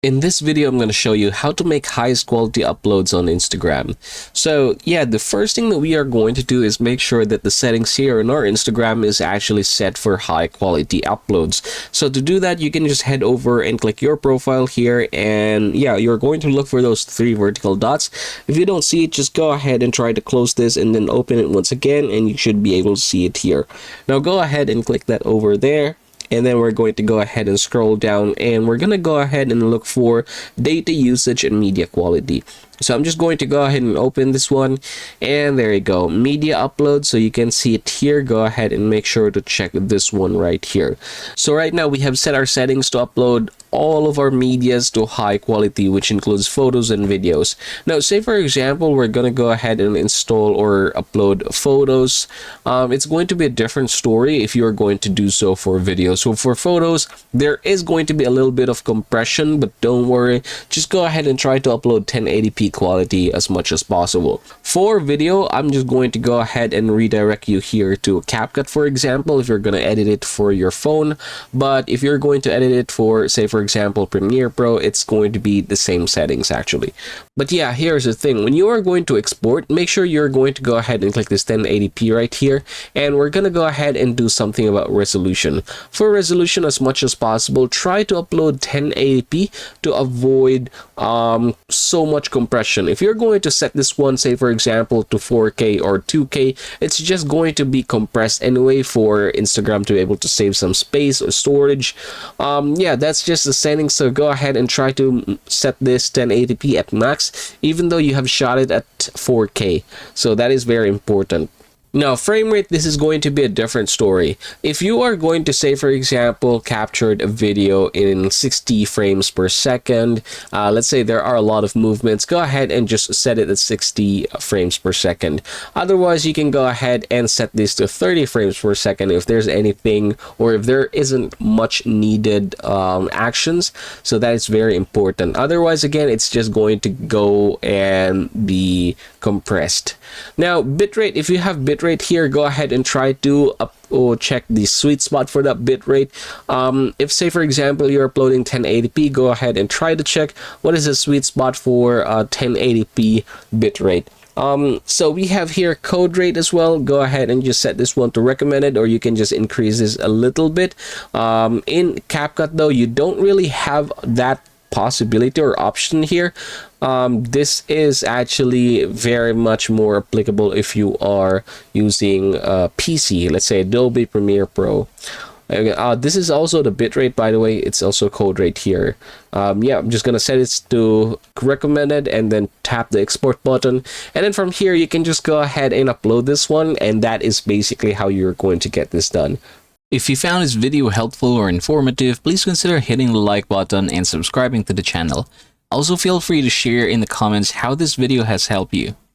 In this video, I'm going to show you how to make highest quality uploads on Instagram. So yeah, the first thing that we are going to do is make sure that the settings here on our Instagram is actually set for high quality uploads. So to do that, you can just head over and click your profile here, and yeah, you're going to look for those three vertical dots. If you don't see it, just go ahead and try to close this and then open it once again, and you should be able to see it here. Now go ahead and click that over there. And then we're going to go ahead and scroll down, and we're going to go ahead and look for data usage and media quality. So I'm just going to go ahead and open this one, and there you go, media upload. So you can see it here. Go ahead and make sure to check this one right here. So right now we have set our settings to upload all of our medias to high quality, which includes photos and videos. Now say for example, we're going to go ahead and install or upload photos. It's going to be a different story if you're going to do so for videos. So for photos, there is going to be a little bit of compression, but don't worry, just go ahead and try to upload 1080p quality as much as possible. For video, I'm just going to go ahead and redirect you here to CapCut, for example, if you're going to edit it for your phone. But if you're going to edit it for, say for example, Premiere Pro, it's going to be the same settings actually. But yeah, here's the thing, when you are going to export, make sure you're going to go ahead and click this 1080p right here, and we're going to go ahead and do something about resolution. For resolution, as much as possible, try to upload 1080p to avoid so much compression. If you're going to set this one, say for example, to 4K or 2K, it's just going to be compressed anyway for Instagram to be able to save some space or storage. Yeah, that's just the settings. So go ahead and try to set this 1080p at max, even though you have shot it at 4K. So that is very important. Now, frame rate, this is going to be a different story. If you are going to, say for example, captured a video in 60 frames per second, let's say there are a lot of movements, go ahead and just set it at 60 frames per second. Otherwise, you can go ahead and set this to 30 frames per second if there's anything, or if there isn't much needed actions. So that is very important. Otherwise, again, it's just going to go and be compressed. Now, bitrate, if you have bitrate here, go ahead and try to check the sweet spot for that bitrate. If say for example you're uploading 1080p, go ahead and try to check what is the sweet spot for 1080p bitrate. So we have here code rate as well. Go ahead and just set this one to recommended, or you can just increase this a little bit. In CapCut though, you don't really have that possibility or option here. This is actually very much more applicable if you are using PC, let's say Adobe Premiere Pro. This is also the bitrate, by the way. It's also code rate here. Yeah, I'm just gonna set it to recommended and then tap the export button, and then from here you can just go ahead and upload this one, and that is basically how you're going to get this done. If you found this video helpful or informative, please consider hitting the like button and subscribing to the channel. Also, feel free to share in the comments how this video has helped you.